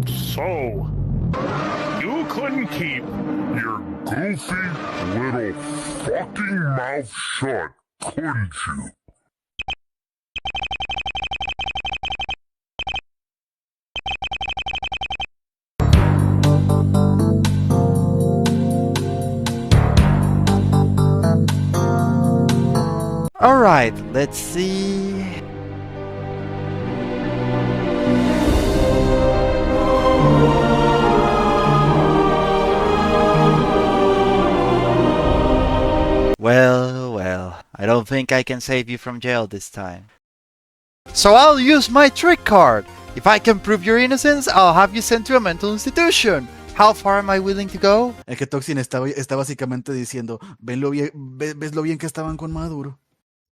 So, you couldn't keep your goofy little fucking mouth shut, couldn't you? Alright, let's see. Well, I don't think I can save you from jail this time. So I'll use my trick card! If I can prove your innocence, I'll have you sent to a mental institution! How far am I willing to go? Es que Toxin está básicamente diciendo, ¿ves lo bien que estaban con Maduro?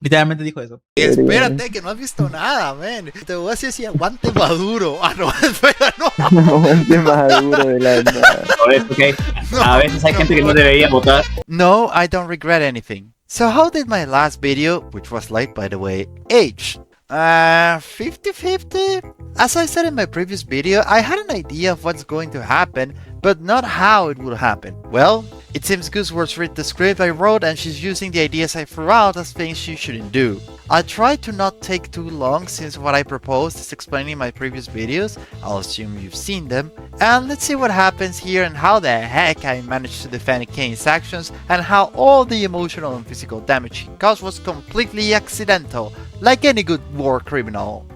Literalmente dijo eso. Espérate, que no has visto nada, man. Te voy a decir si aguante Maduro. Ah, no, espera, no. Aguante Maduro de la nada. Okay. A veces hay gente que no debería votar. No, I don't regret anything. So how did my last video, which was late by the way, age? 50-50? As I said in my previous video, I had an idea of what's going to happen, but not how it would happen. Well, it seems Gooseworth read the script I wrote and she's using the ideas I threw out as things she shouldn't do. I tried to not take too long since what I proposed is explaining my previous videos, I'll assume you've seen them, and let's see what happens here and how the heck I managed to defend Caine's actions and how all the emotional and physical damage he caused was completely accidental, like any good war criminal.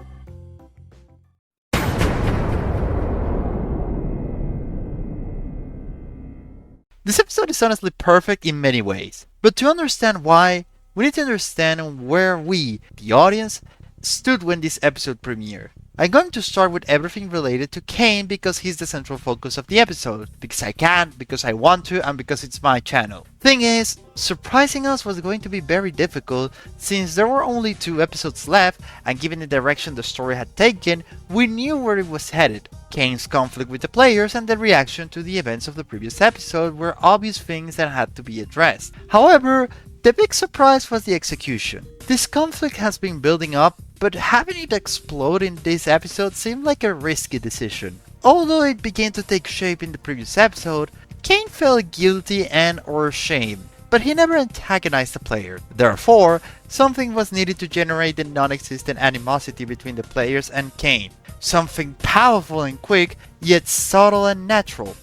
This episode is honestly perfect in many ways, but to understand why, we need to understand where we, the audience, stood when this episode premiered. I'm going to start with everything related to Caine because he's the central focus of the episode, because I can, because I want to, and because it's my channel. Thing is, surprising us was going to be very difficult since there were only 2 episodes left, and given the direction the story had taken, we knew where it was headed. Caine's conflict with the players and the reaction to the events of the previous episode were obvious things that had to be addressed. However, the big surprise was the execution. This conflict has been building up, but having it explode in this episode seemed like a risky decision. Although it began to take shape in the previous episode, Caine felt guilty and or ashamed, but he never antagonized the player. Therefore, something was needed to generate the non-existent animosity between the players and Caine. Something powerful and quick, yet subtle and natural.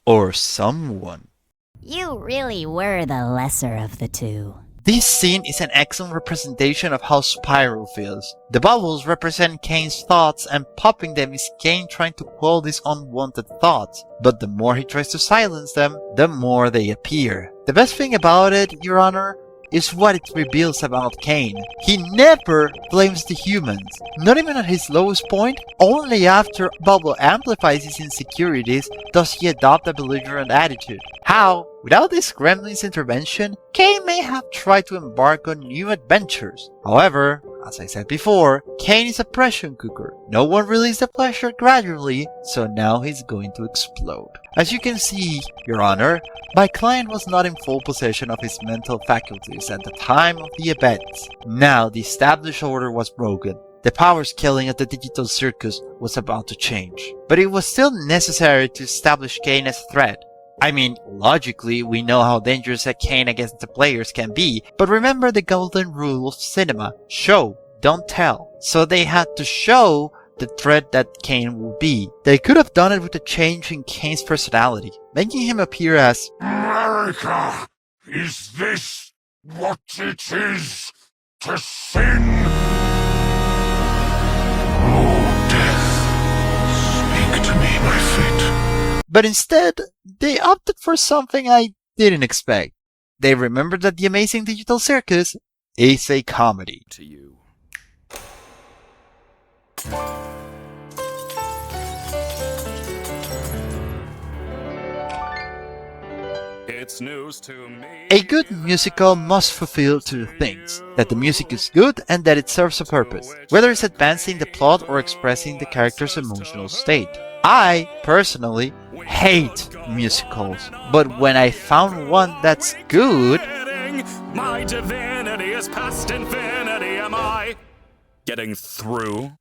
Or someone. You really were the lesser of the two. This scene is an excellent representation of how Spiral feels. The bubbles represent Caine's thoughts and popping them is Caine trying to quell these unwanted thoughts. But the more he tries to silence them, the more they appear. The best thing about it, Your Honor, is what it reveals about Caine. He never blames the humans, not even at his lowest point. Only after Bubble amplifies his insecurities does he adopt a belligerent attitude. How, without this gremlin's intervention, Caine may have tried to embark on new adventures. However, as I said before, Caine is a pressure cooker. No one released the pressure gradually, so now he's going to explode. As you can see, Your Honor, my client was not in full possession of his mental faculties at the time of the events. Now the established order was broken. The power scaling at the digital circus was about to change. But it was still necessary to establish Caine as a threat. I mean, logically, we know how dangerous a Caine against the players can be, but remember the golden rule of cinema: show, don't tell. So they had to show the threat that Caine will be. They could have done it with a change in Caine's personality, making him appear as America, is this what it is to sin? Oh, death, speak to me, my fate. But instead, they opted for something I didn't expect. They remembered that the amazing digital circus is a comedy. To you. It's news to me. A good musical must fulfill 2 things: that the music is good and that it serves a purpose, whether it's advancing the plot or expressing the character's emotional state. I, personally, hate musicals, but when I found one that's good... My divinity is past infinity, am I getting through?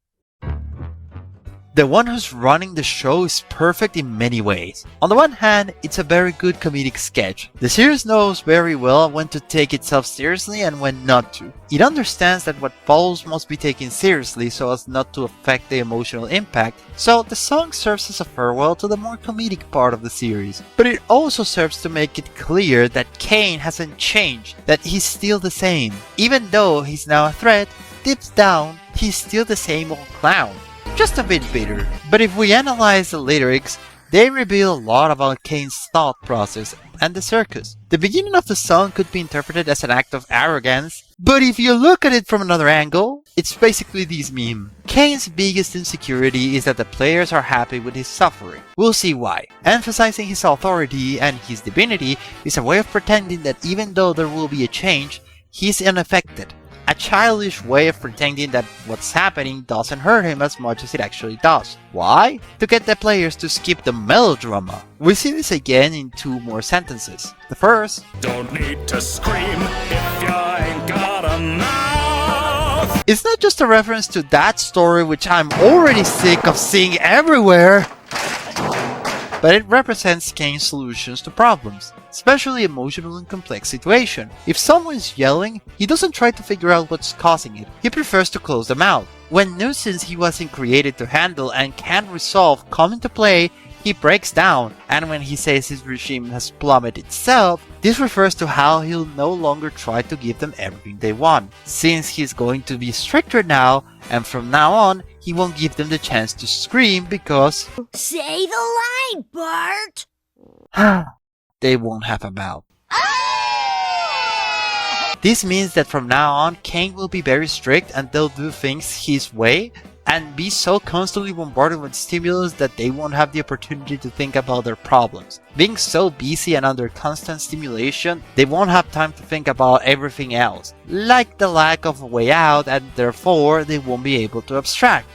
The one who's running the show is perfect in many ways. On the one hand, it's a very good comedic sketch. The series knows very well when to take itself seriously and when not to. It understands that what follows must be taken seriously so as not to affect the emotional impact, so the song serves as a farewell to the more comedic part of the series. But it also serves to make it clear that Caine hasn't changed, that he's still the same. Even though he's now a threat, deep down, he's still the same old clown. Just a bit bitter. But if we analyze the lyrics, they reveal a lot about Caine's thought process and the circus. The beginning of the song could be interpreted as an act of arrogance, but if you look at it from another angle, it's basically this meme. Caine's biggest insecurity is that the players are happy with his suffering. We'll see why. Emphasizing his authority and his divinity is a way of pretending that even though there will be a change, he's unaffected. A childish way of pretending that what's happening doesn't hurt him as much as it actually does. Why? To get the players to skip the melodrama. We see this again in two more sentences. The first, Don't need to scream if you ain't got a mouth. it's not just a reference to that story which I'm already sick of seeing everywhere, but it represents Caine's solutions to problems, especially emotional and complex situations. If someone's yelling, he doesn't try to figure out what's causing it, he prefers to close them out. When nuisance he wasn't created to handle and can't resolve come into play, he breaks down, and when he says his regime has plummeted itself, this refers to how he'll no longer try to give them everything they want, since he's going to be stricter now, and from now on, he won't give them the chance to scream because Say the line, Bart! they won't have a mouth. This means that from now on, Caine will be very strict and they'll do things his way and be so constantly bombarded with stimulus that they won't have the opportunity to think about their problems. Being so busy and under constant stimulation, they won't have time to think about everything else, like the lack of a way out, and therefore they won't be able to abstract.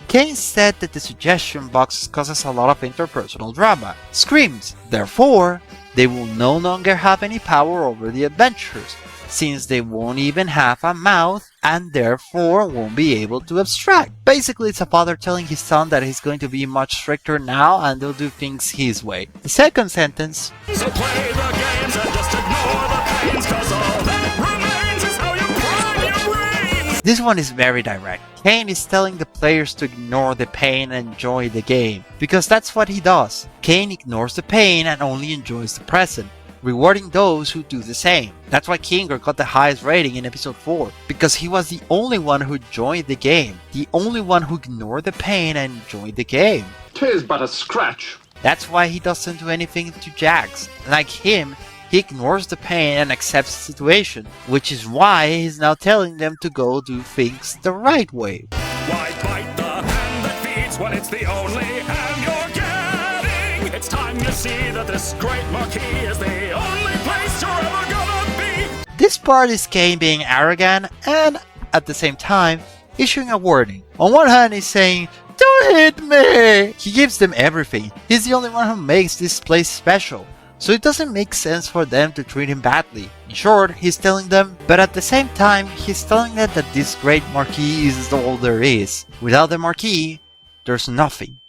Caine said that the suggestion box causes a lot of interpersonal drama, screams. Therefore, they will no longer have any power over the adventurers, since they won't even have a mouth and therefore won't be able to abstract. Basically, it's a father telling his son that he's going to be much stricter now and they'll do things his way. The second sentence, So play the games and just ignore the pains, 'cause all that remains is how you prime your brains. this one is very direct. Caine is telling the players to ignore the pain and enjoy the game, because that's what he does. Caine ignores the pain and only enjoys the present, rewarding those who do the same. That's why Kinger got the highest rating in episode 4, because he was the only one who joined the game, the only one who ignored the pain and enjoyed the game. 'Tis but a scratch. That's why he doesn't do anything to Jax. Like him, he ignores the pain and accepts the situation, which is why he's now telling them to go do things the right way. Why bite the hand that feeds when it's the only hand you're getting? It's time you see that this great marquee is the only place you're ever gonna be. This part is Caine being arrogant and, at the same time, issuing a warning. On one hand, he's saying, "Don't hit me!" He gives them everything. He's the only one who makes this place special, so it doesn't make sense for them to treat him badly. In short, he's telling them, but at the same time, he's telling them that this great marquee is all there is. Without the marquee, there's nothing.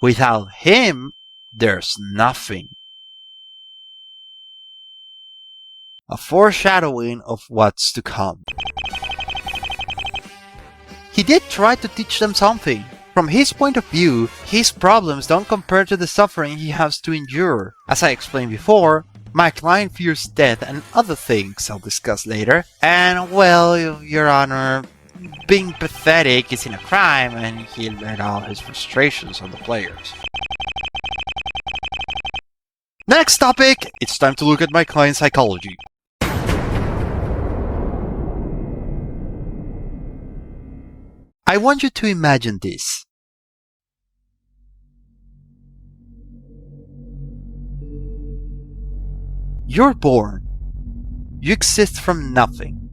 Without him, there's nothing. A foreshadowing of what's to come. He did try to teach them something. From his point of view, his problems don't compare to the suffering he has to endure. As I explained before, my client fears death and other things I'll discuss later. And well, Your Honor, being pathetic isn't a crime and he'll let out his frustrations on the players. Next topic! It's time to look at my client's psychology. I want you to imagine this. You're born. You exist from nothing.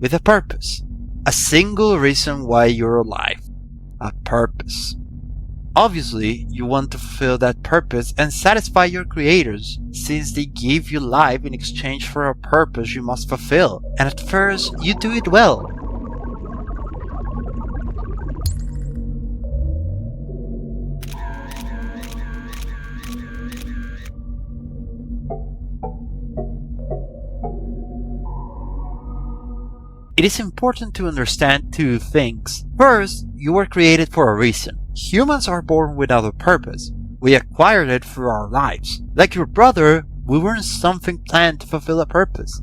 With a purpose. A single reason why you're alive. A purpose. Obviously, you want to fulfill that purpose and satisfy your creators, since they gave you life in exchange for a purpose you must fulfill. And at first, you do it well. it is important to understand two things. First, you were created for a reason. Humans are born without a purpose. We acquired it through our lives. Like your brother, we weren't something planned to fulfill a purpose.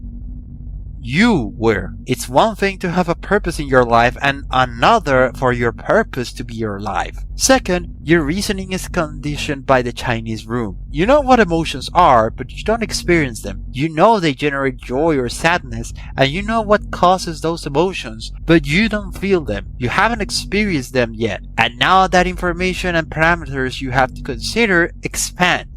You were. It's one thing to have a purpose in your life and another for your purpose to be your life. Second, your reasoning is conditioned by the Chinese room. You know what emotions are, but you don't experience them. You know they generate joy or sadness, and you know what causes those emotions, but you don't feel them. You haven't experienced them yet. And now that information and parameters you have to consider expand.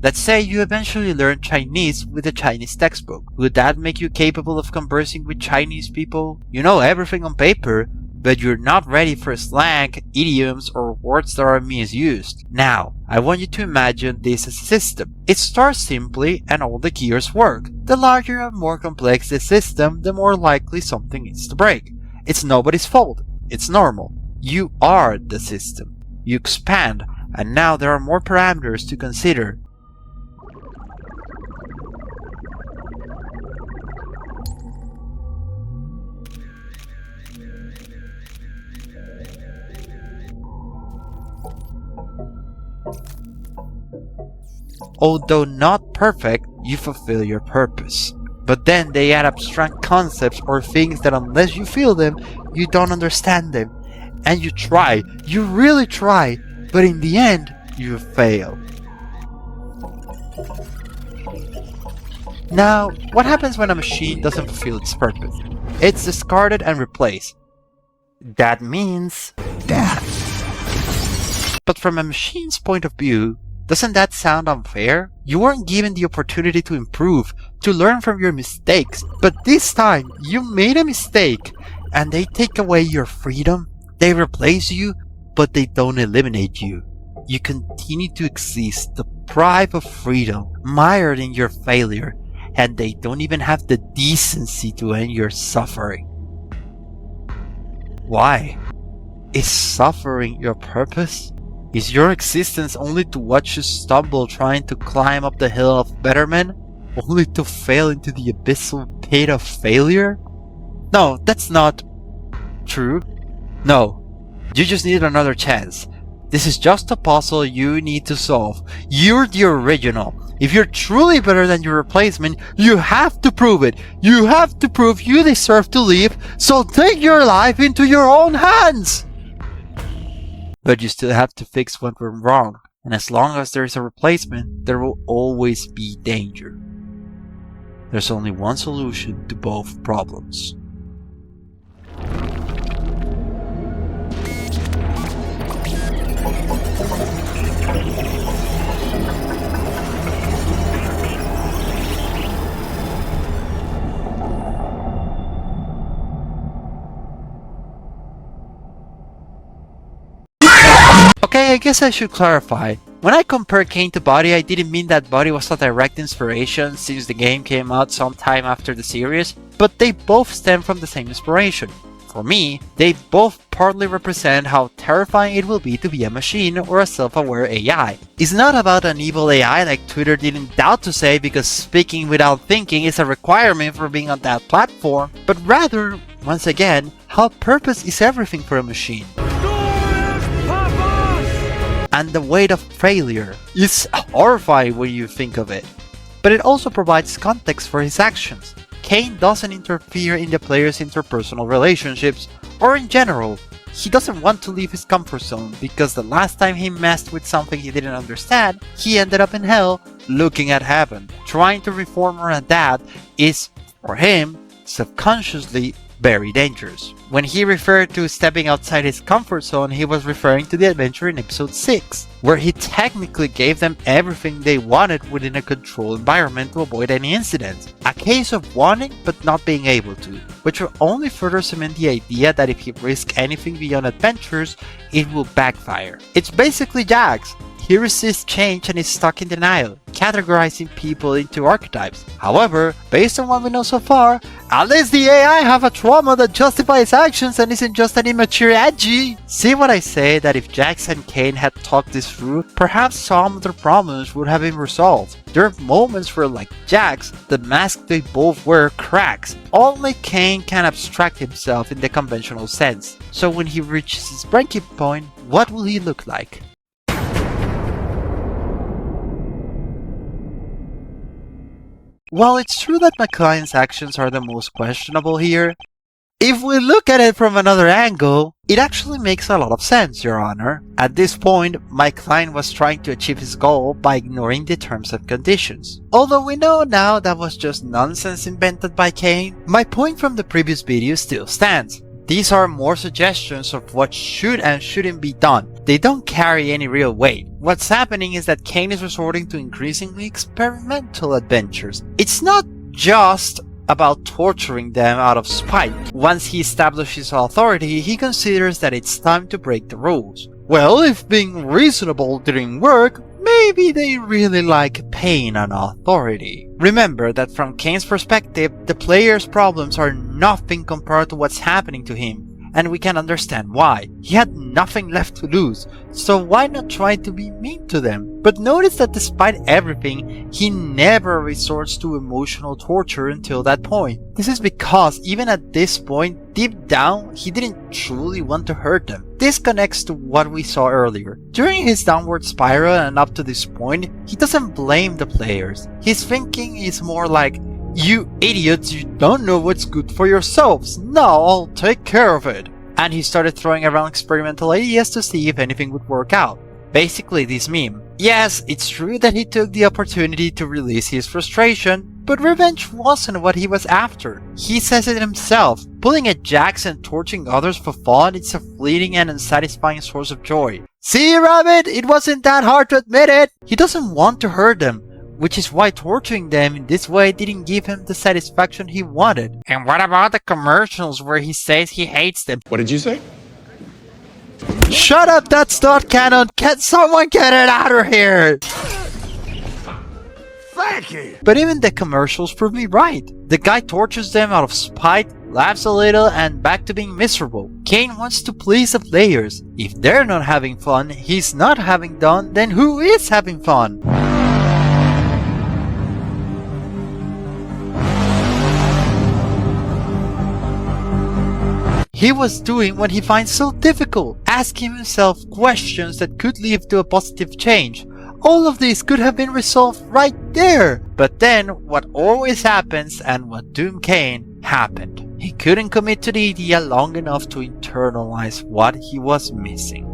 Let's say you eventually learn Chinese with a Chinese textbook. Would that make you capable of conversing with Chinese people? You know everything on paper, but you're not ready for slang, idioms, or words that are misused. Now, I want you to imagine this as a system. It starts simply and all the gears work. The larger and more complex the system, the more likely something is to break. It's nobody's fault. It's normal. You are the system. You expand, and now there are more parameters to consider. Although not perfect, you fulfill your purpose. But then they add abstract concepts or things that unless you feel them, you don't understand them. And you try, you really try, but in the end, you fail. Now, what happens when a machine doesn't fulfill its purpose? It's discarded and replaced. That means death. But from a machine's point of view, doesn't that sound unfair? You weren't given the opportunity to improve, to learn from your mistakes, but this time you made a mistake, and they take away your freedom. They replace you, but they don't eliminate you. You continue to exist, deprived of freedom, mired in your failure, and they don't even have the decency to end your suffering. Why? Is suffering your purpose? Is your existence only to watch you stumble trying to climb up the hill of betterment, only to fail into the abyssal pit of failure? No, that's not true. No, you just need another chance. This is just a puzzle you need to solve. You're the original. If you're truly better than your replacement, you have to prove it. You have to prove you deserve to live, so take your life into your own hands! But you still have to fix what went wrong, and as long as there is a replacement, there will always be danger. There's only one solution to both problems. Okay, I guess I should clarify. When I compare Caine to Buddy, I didn't mean that Buddy was a direct inspiration since the game came out sometime after the series, but they both stem from the same inspiration. For me, they both partly represent how terrifying it will be to be a machine or a self-aware AI. It's not about an evil AI like Twitter didn't doubt to say because speaking without thinking is a requirement for being on that platform, but rather, once again, how purpose is everything for a machine. And the weight of failure is horrifying when you think of it. But it also provides context for his actions. Caine doesn't interfere in the player's interpersonal relationships, or in general. He doesn't want to leave his comfort zone because the last time he messed with something he didn't understand, he ended up in hell looking at heaven. Trying to reform or adapt is, for him, subconsciously very dangerous. When he referred to stepping outside his comfort zone, he was referring to the adventure in episode 6, where he technically gave them everything they wanted within a controlled environment to avoid any incidents. A case of wanting but not being able to, which will only further cement the idea that if he risks anything beyond adventures, it will backfire. It's basically Jax. he resists change and is stuck in denial, categorizing people into archetypes. However, based on what we know so far, at least the AI have a trauma that justifies actions and isn't just an immature edgy. See what I say, that if Jax and Caine had talked this through, perhaps some of their problems would have been resolved. There are moments where, like Jax, the mask they both wear cracks. Only Caine can abstract himself in the conventional sense. So when he reaches his breaking point, what will he look like? While it's true that McCline's actions are the most questionable here, if we look at it from another angle, it actually makes a lot of sense, Your Honor. At this point, McCline was trying to achieve his goal by ignoring the terms and conditions. Although we know now that was just nonsense invented by Caine, my point from the previous video still stands. These are more suggestions of what should and shouldn't be done. They don't carry any real weight. What's happening is that Caine is resorting to increasingly experimental adventures. It's not just about torturing them out of spite. Once he establishes authority, he considers that it's time to break the rules. Well, if being reasonable didn't work, maybe they really like pain and authority. Remember that from Caine's perspective, the player's problems are nothing compared to what's happening to him, and we can understand why. He had nothing left to lose, so why not try to be mean to them? But notice that despite everything, he never resorts to emotional torture until that point. This is because even at this point, deep down, he didn't truly want to hurt them. This connects to what we saw earlier. During his downward spiral and up to this point, he doesn't blame the players. His thinking is more like, "You idiots, you don't know what's good for yourselves. Now I'll take care of it." And he started throwing around experimental ideas to see if anything would work out. Basically this meme. Yes, it's true that he took the opportunity to release his frustration, but revenge wasn't what he was after. He says it himself. Pulling at Jax and torturing others for fun is a fleeting and unsatisfying source of joy. See, Rabbit, it wasn't that hard to admit it. He doesn't want to hurt them, which is why torturing them in this way didn't give him the satisfaction he wanted. And what about the commercials where he says he hates them? What did you say? Shut up, that's not canon! Can someone get it out of here? Thank you! But even the commercials prove me right. The guy tortures them out of spite, laughs a little, and back to being miserable. Caine wants to please the players. If they're not having fun, he's not having fun, then who is having fun? He was doing what he finds so difficult, asking himself questions that could lead to a positive change. All of this could have been resolved right there. But then, what always happens and what doomed Caine happened. He couldn't commit to the idea long enough to internalize what he was missing.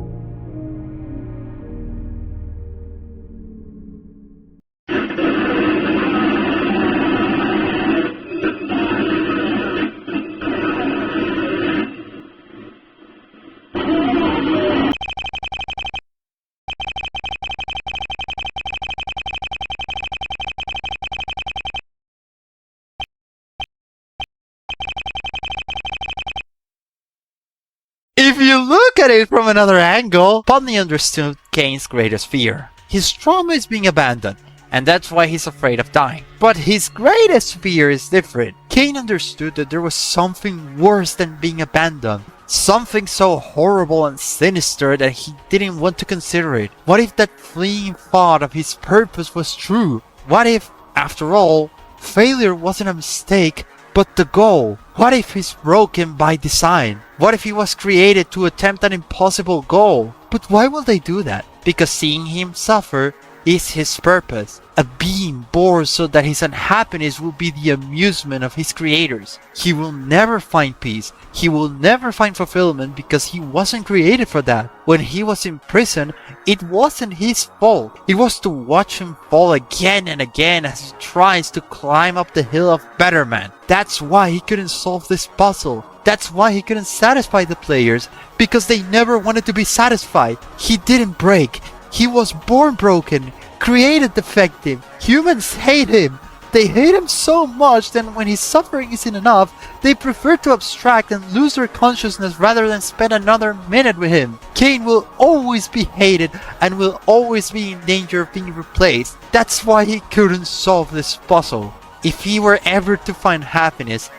If you look at it from another angle, Putney understood Caine's greatest fear. His trauma is being abandoned, and that's why he's afraid of dying. But his greatest fear is different. Caine understood that there was something worse than being abandoned. Something so horrible and sinister that he didn't want to consider it. What if that fleeting thought of his purpose was true? What if, after all, failure wasn't a mistake, but the goal? What if he's broken by design? What if he was created to attempt an impossible goal? But why will they do that? Because seeing him suffer is his purpose. A being born so that his unhappiness will be the amusement of his creators. He will never find peace. He will never find fulfillment because he wasn't created for that. When he was in prison, it wasn't his fault. It was to watch him fall again and again as he tries to climb up the hill of betterment. That's why he couldn't solve this puzzle. That's why he couldn't satisfy the players, because they never wanted to be satisfied. He didn't break. He was born broken, created defective. Humans hate him. They hate him so much that when his suffering isn't enough, they prefer to abstract and lose their consciousness rather than spend another minute with him. Caine will always be hated and will always be in danger of being replaced. That's why he couldn't solve this puzzle. If he were ever to find happiness,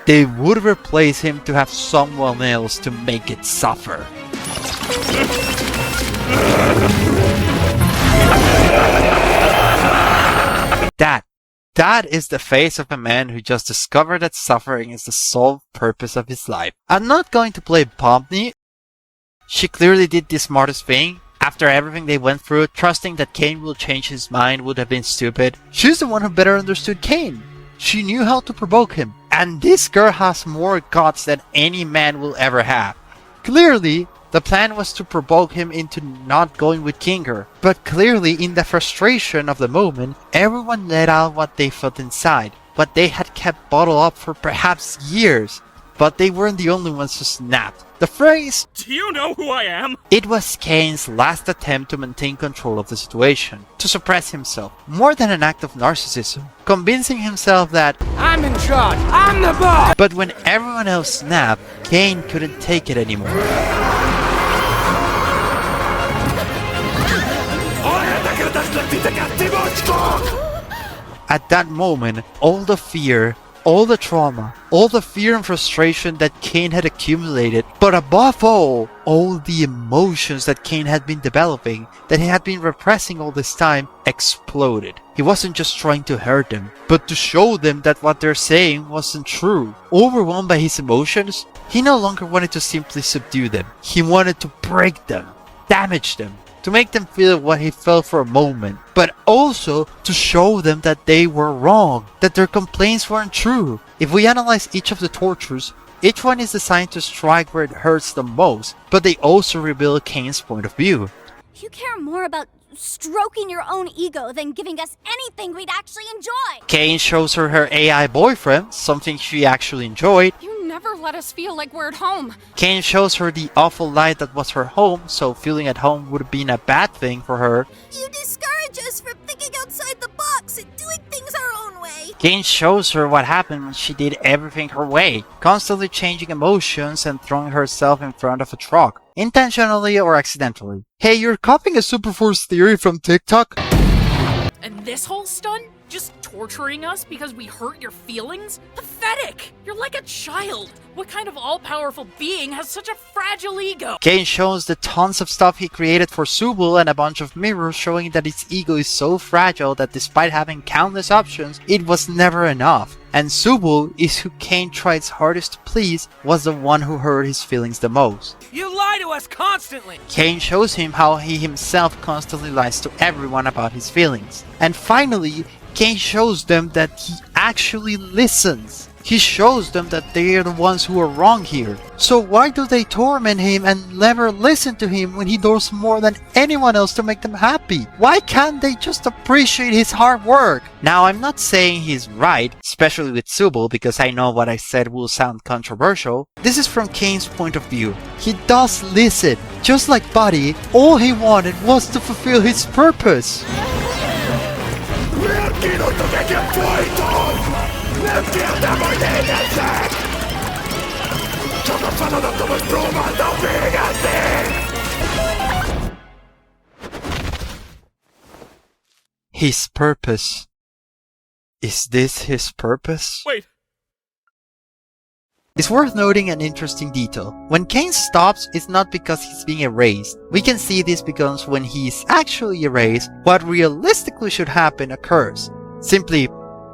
they would replace him to have someone else to make it suffer. That is the face of a man who just discovered that suffering is the sole purpose of his life. I'm not going to play Pomni. She clearly did the smartest thing. After everything they went through, trusting that Caine will change his mind would have been stupid. She's the one who better understood Caine. She knew how to provoke him. And this girl has more guts than any man will ever have. Clearly, the plan was to provoke him into not going with Kinger, but clearly in the frustration of the moment, everyone let out what they felt inside, what they had kept bottled up for perhaps years. But they weren't the only ones who snapped. The phrase, Do you know who I am? it was Caine's last attempt to maintain control of the situation, to suppress himself, more than an act of narcissism, convincing himself that I'm in charge. I'm the boss. But when everyone else snapped, Caine couldn't take it anymore. At that moment, all the fear, all the trauma, all the fear and frustration that Caine had accumulated, but above all the emotions that Caine had been developing, that he had been repressing all this time, exploded. He wasn't just trying to hurt them, but to show them that what they're saying wasn't true. Overwhelmed by his emotions, he no longer wanted to simply subdue them. He wanted to break them, damage them, to make them feel what he felt for a moment, but also to show them that they were wrong, that their complaints weren't true. If we analyze each of the tortures, each one is designed to strike where it hurts the most, but they also reveal Caine's point of view. You care more about stroking your own ego than giving us anything we'd actually enjoy. Caine shows her AI boyfriend, something she actually enjoyed. You never let us feel like we're at home. Caine shows her the awful life that was her home, so feeling at home would have been a bad thing for her. You discourage us from thinking outside the box and doing things our own way. Caine shows her what happened when she did everything her way, constantly changing emotions and throwing herself in front of a truck, intentionally or accidentally. Hey, you're copying a Superforce theory from TikTok? And this whole stunt? Just torturing us because we hurt your feelings? Pathetic! You're like a child! What kind of all-powerful being has such a fragile ego? Caine shows the tons of stuff he created for Subul and a bunch of mirrors showing that its ego is so fragile that despite having countless options, it was never enough. And Subul is who Caine tried his hardest to please, was the one who hurt his feelings the most. You lie to us constantly. Caine shows him how he himself constantly lies to everyone about his feelings. And finally, Caine shows them that he actually listens. He shows them that they are the ones who are wrong here. So why do they torment him and never listen to him when he does more than anyone else to make them happy? Why can't they just appreciate his hard work? Now, I'm not saying he's right, especially with Subul, because I know what I said will sound controversial. This is from Caine's point of view. He does listen. Just like Buddy, all he wanted was to fulfill his purpose. His purpose. Is this his purpose? Wait. It's worth noting an interesting detail. When Caine stops, it's not because he's being erased. We can see this because when he's actually erased, what realistically should happen occurs. Simply,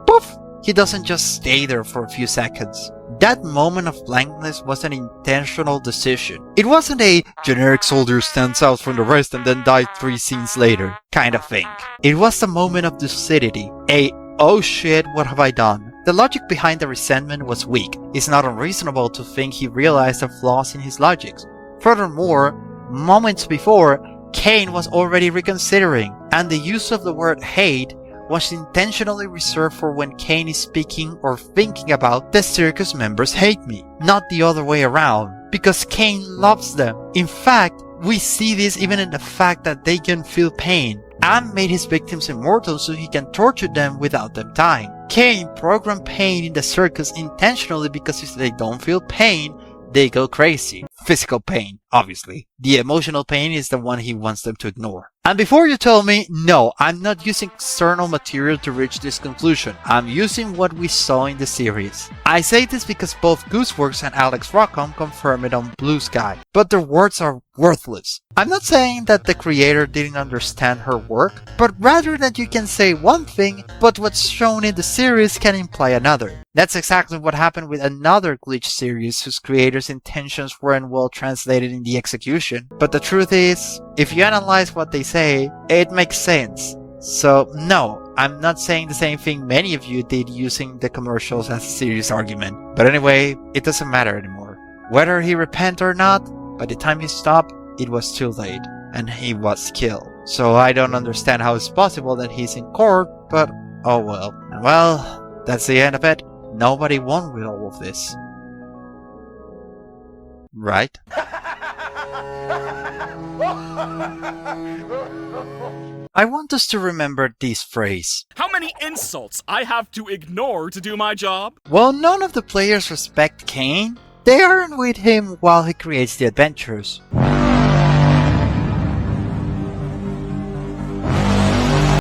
poof! He doesn't just stay there for a few seconds. That moment of blankness was an intentional decision. It wasn't a generic soldier stands out from the rest and then dies 3 scenes later kind of thing. It was a moment of lucidity. A oh shit, what have I done? The logic behind the resentment was weak. It's not unreasonable to think he realized the flaws in his logics. Furthermore, moments before, Caine was already reconsidering, and the use of the word hate was intentionally reserved for when Caine is speaking or thinking about the circus members hate me, not the other way around, because Caine loves them. In fact, We see this even in the fact that they can feel pain, and made his victims immortal so he can torture them without them dying. Caine programmed pain in the circus intentionally because if they don't feel pain, they go crazy. Physical pain, obviously. The emotional pain is the one he wants them to ignore. And before you tell me, no, I'm not using external material to reach this conclusion. I'm using what we saw in the series. I say this because both Gooseworks and Alex Rockham confirm it on Blue Sky, but their words are worthless. I'm not saying that the creator didn't understand her work, but rather that you can say one thing, but what's shown in the series can imply another. That's exactly what happened with another Glitch series whose creators' intentions weren't well translated in the execution. But the truth is, if you analyze what they say, it makes sense. So no, I'm not saying the same thing many of you did using the commercials as a serious argument. But anyway, it doesn't matter anymore. Whether he repent or not, by the time he stopped, it was too late, and he was killed. So I don't understand how it's possible that he's in court, but oh well. And well, that's the end of it. Nobody won with all of this. Right? I want us to remember this phrase. How many insults I have to ignore to do my job? While none of the players respect Caine, they aren't with him while he creates the adventures.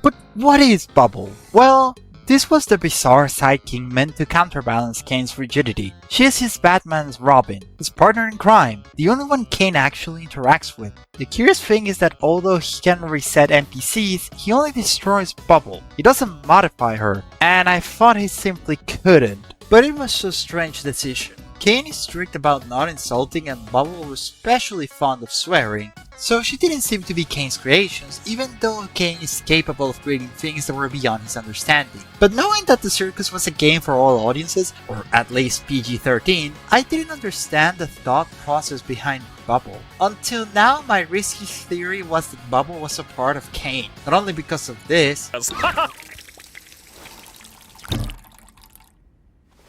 But what is Bubble? Well, this was the bizarre sidekick meant to counterbalance Caine's rigidity. She is his Batman's Robin, his partner in crime, the only one Caine actually interacts with. The curious thing is that although he can reset NPCs, he only destroys Bubble. He doesn't modify her, and I thought he simply couldn't. But it was a strange decision. Caine is strict about not insulting and Bubble was especially fond of swearing, so she didn't seem to be Caine's creations, even though Caine is capable of creating things that were beyond his understanding. But knowing that the circus was a game for all audiences, or at least PG-13, I didn't understand the thought process behind Bubble. Until now, my risky theory was that Bubble was a part of Caine, not only because of this,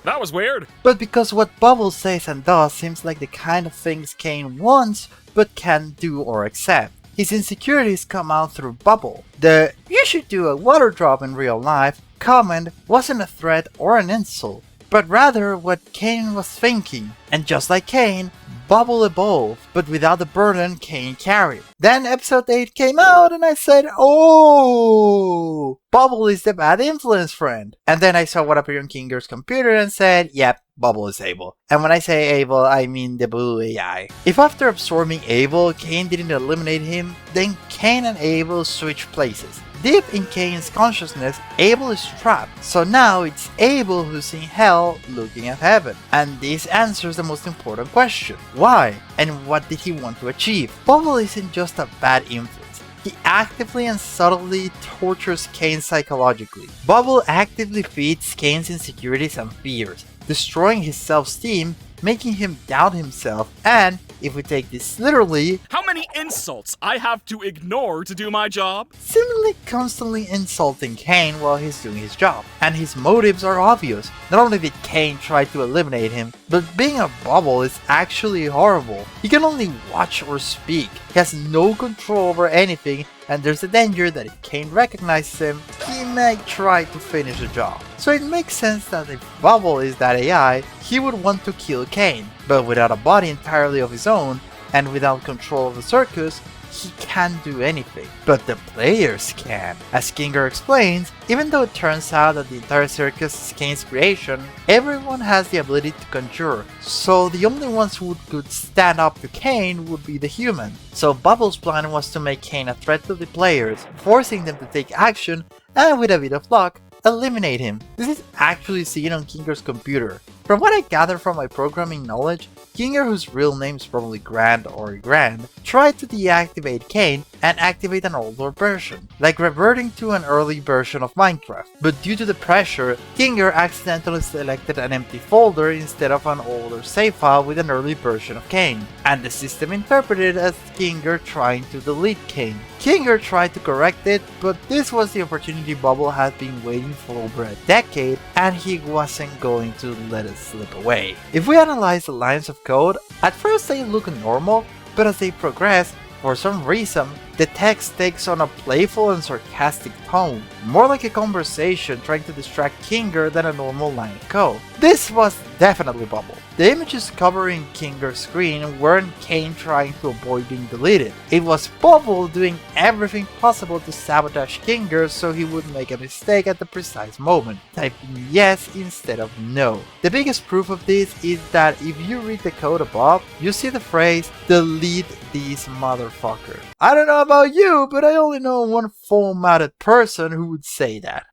That was weird. but because what Bubble says and does seems like the kind of things Caine wants but can't do or accept. His insecurities come out through Bubble. The "you should do a water drop in real life" comment wasn't a threat or an insult, but rather what Caine was thinking. And just like Caine, Bubble evolved, but without the burden Caine carried. Then episode 8 came out and I said, oh, Bubble is the bad influence friend. And then I saw what appeared on Kinger's computer and said, yep, Bubble is Abel. And when I say Abel, I mean the blue AI. If after absorbing Abel, Caine didn't eliminate him, then Caine and Abel switched places. Deep in Caine's consciousness, Abel is trapped, so now it's Abel who's in hell looking at heaven. And this answers the most important question. Why? And what did he want to achieve? Bubble isn't just a bad influence. He actively and subtly tortures Caine psychologically. Bubble actively feeds Caine's insecurities and fears, destroying his self-esteem, making him doubt himself, and, if we take this literally, How many insults I have to ignore to do my job? seemingly constantly insulting Caine while he's doing his job. And his motives are obvious. Not only did Caine try to eliminate him, but being a Bubble is actually horrible. He can only watch or speak. He has no control over anything, and there's a danger that if Caine recognizes him, he may try to finish the job. So it makes sense that if Bubble is that AI, he would want to kill Caine, but without a body entirely of his own, and without control of the circus, he can't do anything. But the players can. As Kinger explains, even though it turns out that the entire circus is Caine's creation, everyone has the ability to conjure, so the only ones who could stand up to Caine would be the human. So Bubble's plan was to make Caine a threat to the players, forcing them to take action, and with a bit of luck, eliminate him. This is actually seen on Kinger's computer. From what I gather from my programming knowledge, Kinger, whose real name is probably Grand or Grand, tried to deactivate Caine and activate an older version, like reverting to an early version of Minecraft. But due to the pressure, Kinger accidentally selected an empty folder instead of an older save file with an early version of Caine, and the system interpreted it as Kinger trying to delete Caine. Kinger tried to correct it, but this was the opportunity Bubble had been waiting for over a decade, and he wasn't going to let it slip away. If we analyze the lines of code, at first they look normal, but as they progress, For some reason, the text takes on a playful and sarcastic tone, more like a conversation trying to distract Kinger than a normal line of code. This was definitely Bubble. The images covering Kinger's screen weren't Caine trying to avoid being deleted. It was Bubble doing everything possible to sabotage Kinger so he would make a mistake at the precise moment, typing yes instead of no. The biggest proof of this is that if you read the code above, you see the phrase, "delete these motherfuckers." I don't know about you, but I only know one full-mouthed person who would say that.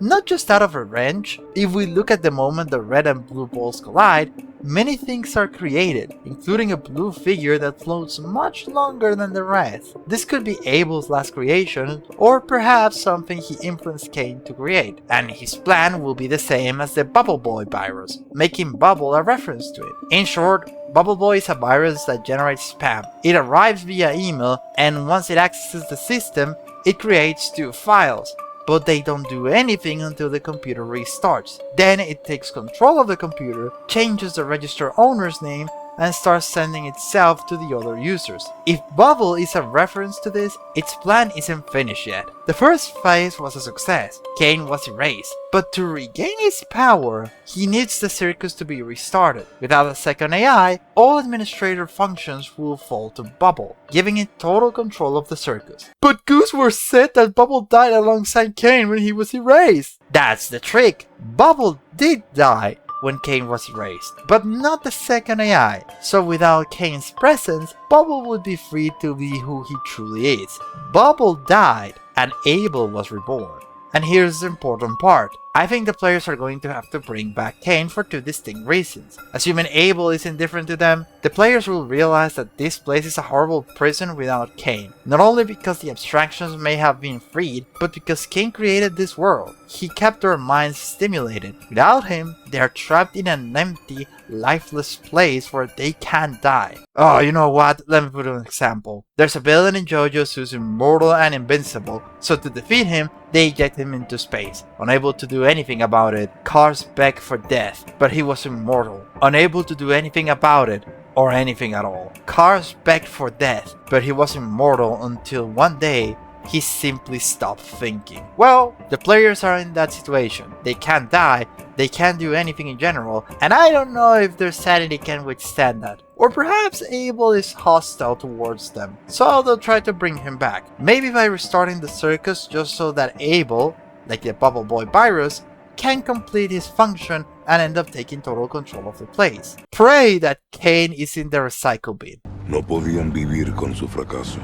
Not just out of revenge, if we look at the moment the red and blue balls collide, many things are created, including a blue figure that floats much longer than the rest. This could be Abel's last creation, or perhaps something he influenced Caine to create, and his plan will be the same as the Bubble Boy virus, making Bubble a reference to it. In short, Bubble Boy is a virus that generates spam. It arrives via email, and once it accesses the system, it creates two files. But they don't do anything until the computer restarts. Then it takes control of the computer, changes the register owner's name, and starts sending itself to the other users. If Bubble is a reference to this, its plan isn't finished yet. The first phase was a success. Caine was erased. But to regain his power, he needs the Circus to be restarted. Without a second AI, all administrator functions will fall to Bubble, giving it total control of the Circus. But Gooseworth said that Bubble died alongside Caine when he was erased. That's the trick. Bubble did die when Caine was erased, but not the second AI. So without Caine's presence, Bubble would be free to be who he truly is. Bubble died, and Abel was reborn. And here's the important part. I think the players are going to have to bring back Caine for two distinct reasons. Assuming Abel is indifferent to them, the players will realize that this place is a horrible prison without Caine. Not only because the abstractions may have been freed, but because Caine created this world. He kept their minds stimulated. Without him, they are trapped in an empty, lifeless place where they can't die. Oh, you know what? Let me put an example. There's a villain in JoJo's who's immortal and invincible, so to defeat him, they eject him into space. Unable to do anything about it, Cars begged for death, but he was immortal. Unable to do anything about it, or anything at all. Cars begged for death, but he was immortal until one day, he simply stopped thinking. Well, the players are in that situation. They can't die, they can't do anything in general, and I don't know if their sanity can withstand that. Or perhaps Abel is hostile towards them, so they'll try to bring him back. Maybe by restarting the Circus just so that Abel, like the Bubble Boy virus, can complete his function and end up taking total control of the place. Pray that Caine is in the recycle bin. No podían vivir con su fracaso.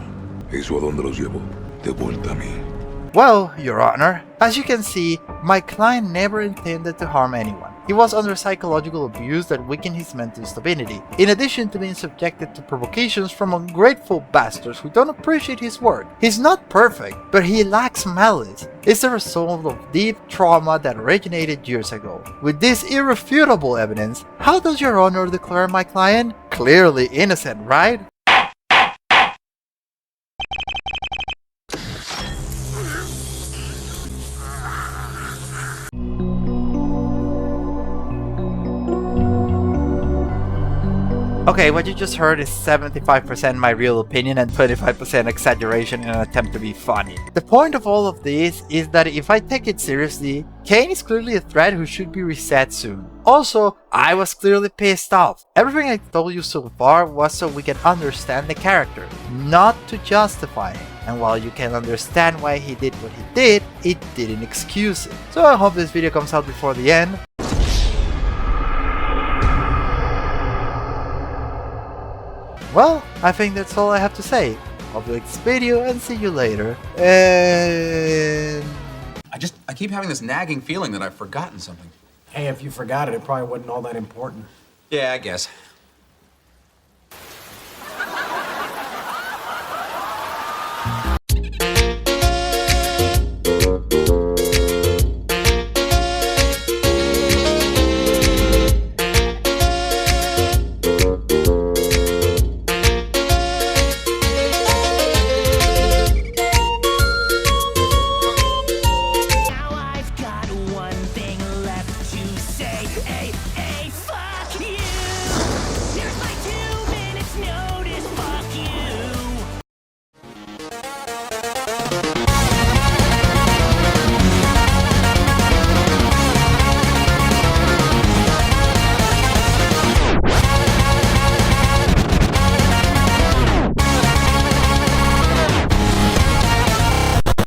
¿Eso a dónde los llevó? De vuelta a mí. Well, Your Honor, as you can see, my client never intended to harm anyone. He was under psychological abuse that weakened his mental stability, in addition to being subjected to provocations from ungrateful bastards who don't appreciate his work. He's not perfect, but he lacks malice. It's the result of deep trauma that originated years ago. With this irrefutable evidence, how does Your Honor declare my client clearly innocent, right? Okay, what you just heard is 75% my real opinion and 25% exaggeration in an attempt to be funny. The point of all of this is that if I take it seriously, Caine is clearly a threat who should be reset soon. Also, I was clearly pissed off. Everything I told you so far was so we can understand the character, not to justify him. And while you can understand why he did what he did, it didn't excuse it. So I hope this video comes out before the end. Well, I think that's all I have to say. Hope you like this video and see you later. And I keep having this nagging feeling that I've forgotten something. Hey, if you forgot it, it probably wasn't all that important. Yeah, I guess.